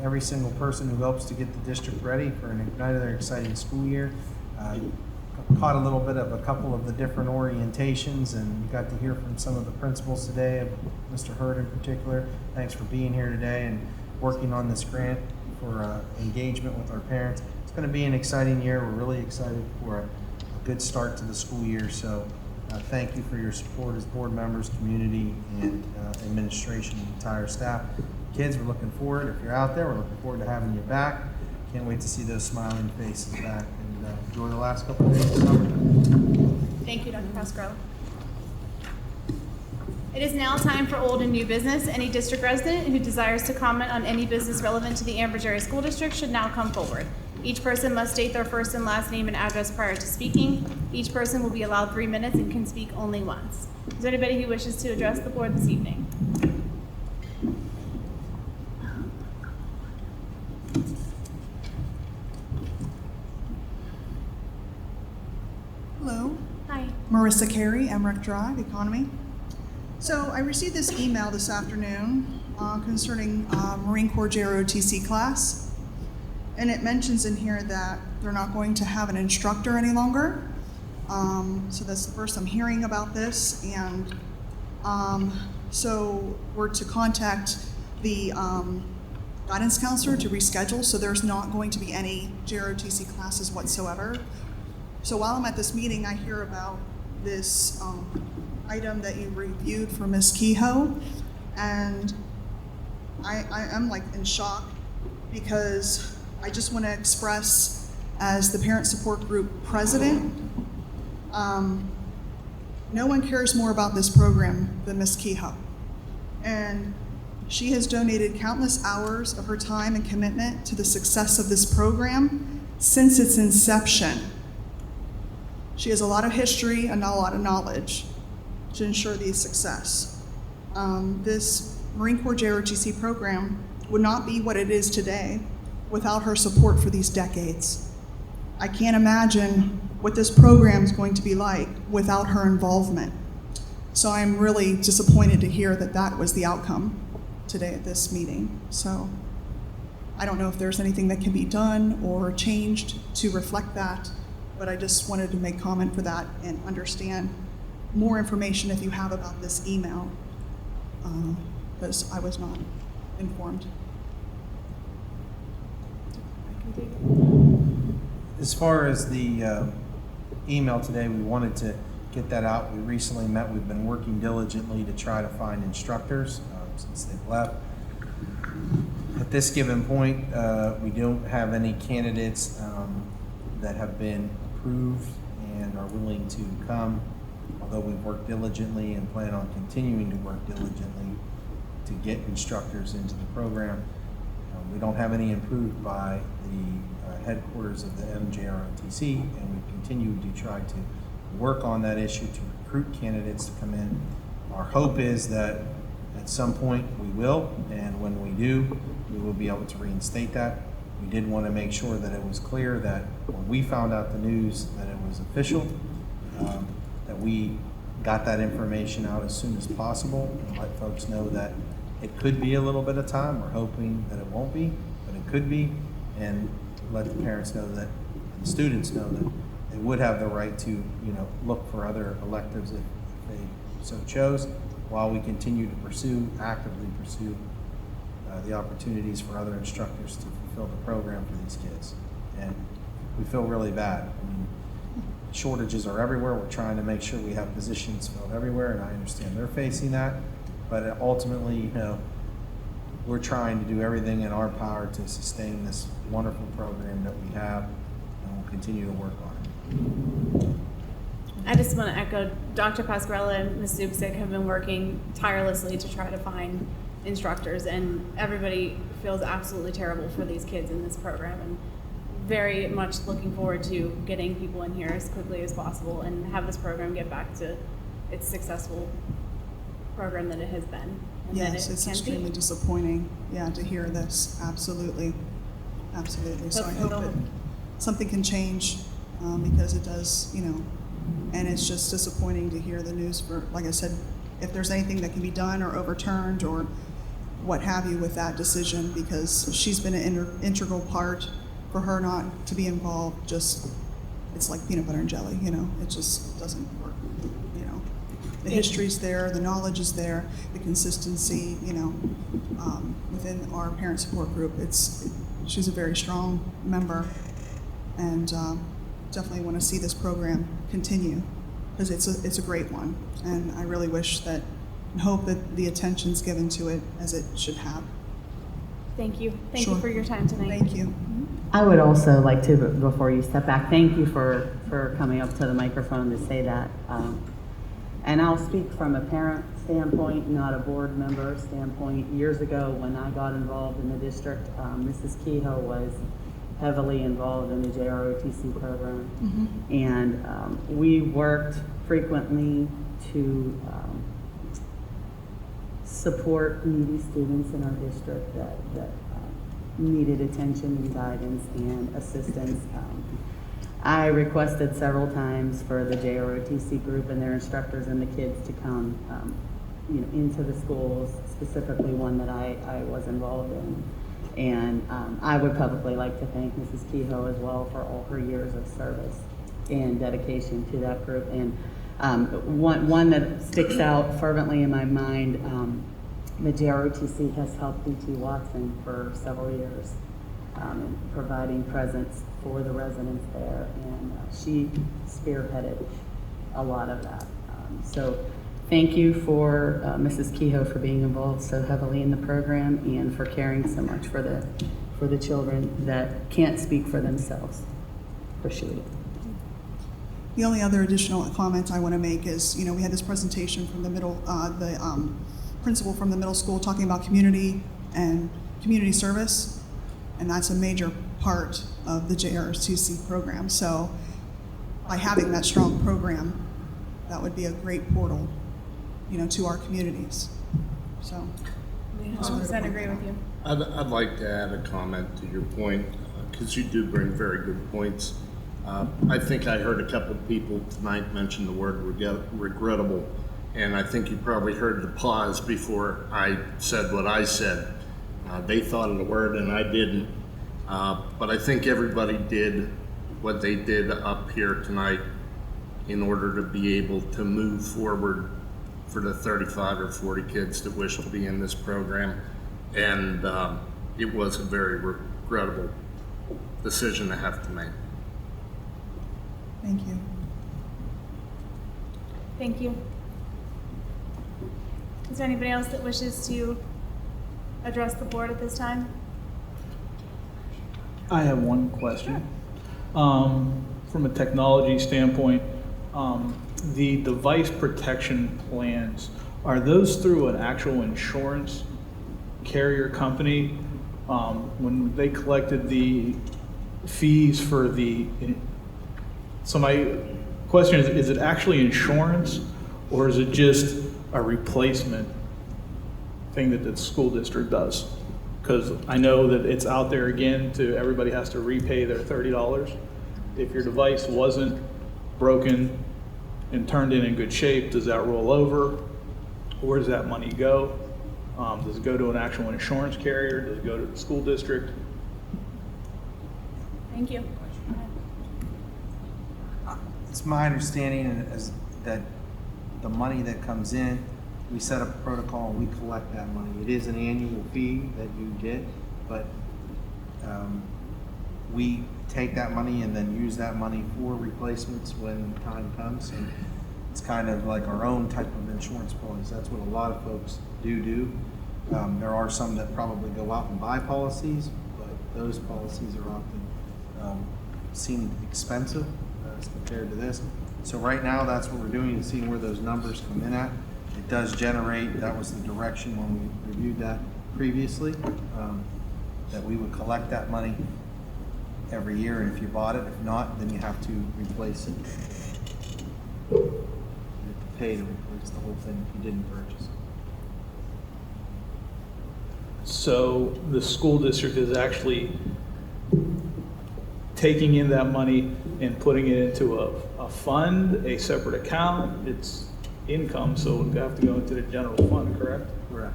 Every single person who helps to get the district ready for another exciting school year. Caught a little bit of a couple of the different orientations and got to hear from some of the principals today, Mr. Hurd in particular. Thanks for being here today and working on this grant for engagement with our parents. It's going to be an exciting year. We're really excited for a good start to the school year. So thank you for your support as board members, community, and administration, and entire staff. kids, we're looking forward. If you're out there, we're looking forward to having you back. Can't wait to see those smiling faces back, and enjoy the last couple of days of summer. Thank you, Dr. Pascarella. It is now time for old and new business. Any district resident who desires to comment on any business relevant to the Ambridge Area School District should now come forward. Each person must state their first and last name and address prior to speaking. Each person will be allowed 3 minutes and can speak only once. Is there anybody who wishes to address the board this evening? Hello, Hi. Marissa Carey, Emmerich Drive, Economy. So I received this email this afternoon concerning Marine Corps JROTC class. And it mentions in here that they're not going to have an instructor any longer. So that's the first I'm hearing about this. And so we're to contact the guidance counselor to reschedule. So there's not going to be any JROTC classes whatsoever. So while I'm at this meeting, I hear about this item that you reviewed for Ms. Kehoe, and I'm like in shock, because I just want to express, as the parent support group president, no one cares more about this program than Ms. Kehoe. And she has donated countless hours of her time and commitment to the success of this program since its inception. She has a lot of history and a lot of knowledge to ensure the success. This Marine Corps JROTC program would not be what it is today without her support for these decades. I can't imagine what this program is going to be like without her involvement. So I'm really disappointed to hear that that was the outcome today at this meeting. So I don't know if there's anything that can be done or changed to reflect that, but I just wanted to make comment for that and understand more information if you have about this email, because I was not informed. As far as the email today, we wanted to get that out. We recently met. We've been working diligently to try to find instructors since they've left. At this given point, we don't have any candidates that have been approved and are willing to come, although we've worked diligently and plan on continuing to work diligently to get instructors into the program. We don't have any approved by the headquarters of the MJROTC, and we continue to try to work on that issue to recruit candidates to come in. Our hope is that at some point we will, and when we do, we will be able to reinstate that. We did want to make sure that it was clear that when we found out the news that it was official, that we got that information out as soon as possible and let folks know that it could be a little bit of time. We're hoping that it won't be, but it could be, and let the parents know that, and the students know that they would have the right to, look for other electives if they so chose, while we continue to actively pursue the opportunities for other instructors to fulfill the program for these kids. And we feel really bad. I mean, shortages are everywhere. We're trying to make sure we have positions filled everywhere, and I understand they're facing that. But ultimately, we're trying to do everything in our power to sustain this wonderful program that we have, and we'll continue to work on it. I just want to echo, Dr. Pascarella and Ms. Zubczyk have been working tirelessly to try to find instructors, and everybody feels absolutely terrible for these kids in this program, and very much looking forward to getting people in here as quickly as possible and have this program get back to its successful program that it has been. Yes, it's extremely disappointing, to hear this. Absolutely. So I hope that something can change, because it does, and it's just disappointing to hear the news for, like I said, if there's anything that can be done or overturned or what have you with that decision, because she's been an integral part. For her not to be involved, it's like peanut butter and jelly, it just doesn't work, The history's there, the knowledge is there, the consistency, within our parent support group, she's a very strong member, and definitely want to see this program continue, because it's a great one, and I really wish that and hope that the attention's given to it as it should have. Thank you. Thank Sure. you for your time tonight. Thank you. I would also like to, before you step back, thank you for coming up to the microphone to say that. And I'll speak from a parent standpoint, not a board member standpoint. Years ago, when I got involved in the district, Mrs. Kehoe was heavily involved in the JROTC program. And we worked frequently to support needy students in our district that needed attention and guidance and assistance. I requested several times for the JROTC group and their instructors and the kids to come into the schools, specifically one that I was involved in. And I would publicly like to thank Mrs. Kehoe as well for all her years of service and dedication to that group. And one that sticks out fervently in my mind, the JROTC has helped D.T. Watson for several years in providing presents for the residents there, and she spearheaded a lot of that. So thank you for Mrs. Kehoe for being involved so heavily in the program and for caring so much for the children that can't speak for themselves. Appreciate it. The only other additional comment I want to make is, we had this presentation from the principal from the middle school talking about community and community service, and that's a major part of the JROTC program. So by having that strong program, that would be a great portal, to our communities. So We 100% agree with you. I'd like to add a comment to your point, because you do bring very good points. I think I heard a couple of people tonight mention the word regrettable, and I think you probably heard the pause before I said what I said. They thought of the word and I didn't, but I think everybody did what they did up here tonight in order to be able to move forward for the 35 or 40 kids that wish to be in this program, and it was a very regrettable decision to have to make. thank you. Thank you. Is there anybody else that wishes to address the board at this time? I have one question. From a technology standpoint, the device protection plans, are those through an actual insurance carrier company? When they collected the fees for so my question is it actually insurance, or is it just a replacement thing that the school district does? Because I know that it's out there again everybody has to repay their $30. If your device wasn't broken and turned in good shape, does that roll over? Where does that money go? Does it go to an actual insurance carrier? Does it go to the school district? Thank you. It's my understanding that the money that comes in, we set up a protocol and we collect that money. It is an annual fee that you get, but we take that money and then use that money for replacements when the time comes. And it's kind of like our own type of insurance policy. That's what a lot of folks do. There are some that probably go out and buy policies, but those policies are often seem expensive as compared to this. So right now, that's what we're doing, is seeing where those numbers come in at. It does generate, that was the direction when we reviewed that previously, that we would collect that money every year, and if you bought it, if not, then you have to replace it. You have to pay to replace the whole thing if you didn't purchase it. So the school district is actually taking in that money and putting it into a fund, a separate account. It's income, so it would have to go into the general fund, correct? Correct.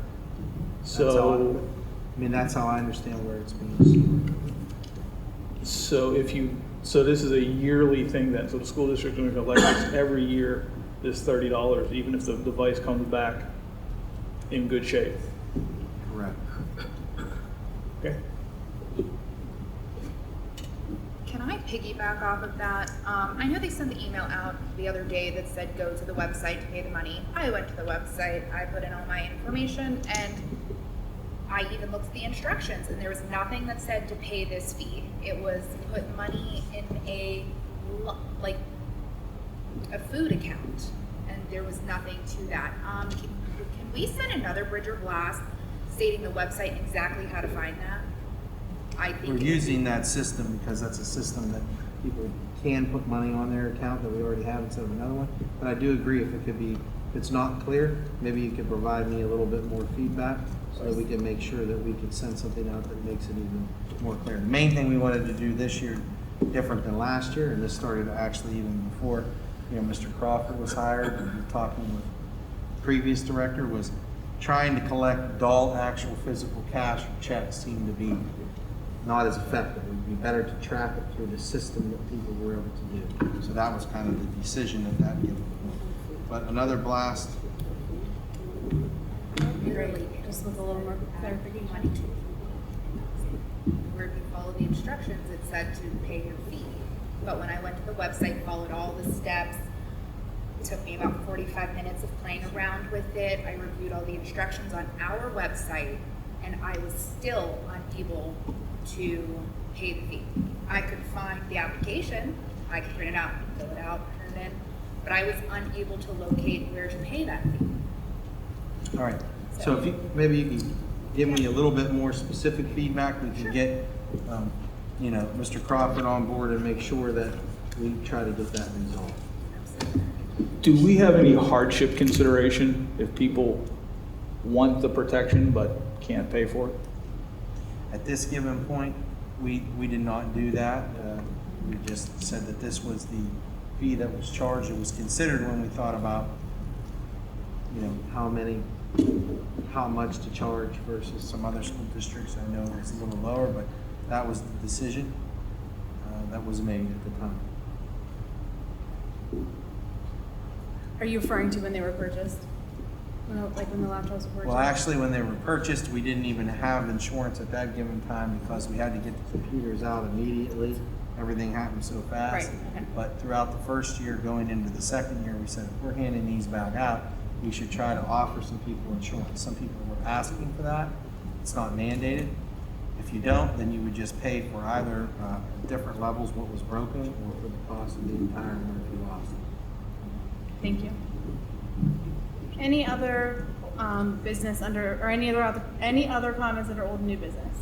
So, That's how I understand where it's being stored. so this is a yearly thing then, so the school district is going to collect this every year, this $30, even if the device comes back in good shape? Correct. Okay. Can I piggyback off of that? I know they sent the email out the other day that said go to the website to pay the money. I went to the website, I put in all my information, and I even looked at the instructions and there was nothing that said to pay this fee. It was put money in a food account, and there was nothing to that. Can we send another Bridger blast stating the website and exactly how to find that? I think We're using that system because that's a system that people can put money on their account that we already have instead of another one. But I do agree, if it could be, if it's not clear, maybe you could provide me a little bit more feedback so that we can make sure that we can send something out that makes it even more clear. The main thing we wanted to do this year, different than last year, and this started actually even before, Mr. Crawford was hired, and we were talking with the previous director, was trying to collect dull, actual physical cash or checks seemed to be not as effective. It would be better to track it through the system that people were able to do. So that was kind of the decision of that given point. But another blast. Just with a little more clarification. Where if you follow the instructions, it said to pay your fee. But when I went to the website, followed all the steps, it took me about 45 minutes of playing around with it. I reviewed all the instructions on our website, and I was still unable to pay the fee. I could find the application, I could print it out, fill it out, turn it in, but I was unable to locate where to pay that fee. All right. So if maybe you can give me a little bit more specific feedback, we can get, Mr. Crawford on board and make sure that we try to get that resolved. Do we have any hardship consideration if people want the protection but can't pay for it? At this given point, we did not do that. We just said that this was the fee that was charged. It was considered when we thought about, how much to charge versus some other school districts. I know it's a little lower, but that was the decision that was made at the time. Are you referring to when they were purchased? When the laptops were purchased? Well, actually, when they were purchased, we didn't even have insurance at that given time because we had to get the computers out immediately. Everything happened so fast. Right, okay. But throughout the first year, going into the second year, we said, if we're handing these back out, we should try to offer some people insurance. Some people were asking for that. It's not mandated. If you don't, then you would just pay for either different levels what was broken or for the cost of the entire one if you lost it. Thank you. Any other business or any other comments under old and new business?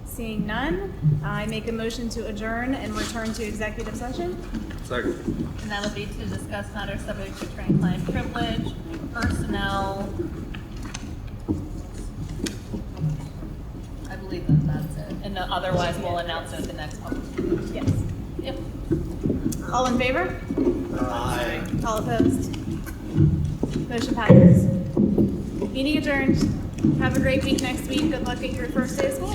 Seeing none, I make a motion to adjourn and return to executive session. Second. And that'll be to discuss matters subject to attorney-client privilege, personnel. I believe that's it. And otherwise, we'll announce it at the next public meeting. Yes. Yep. All in favor? Aye. All opposed? Motion passes. Meeting adjourned. Have a great week next week. Good luck at your first day of school.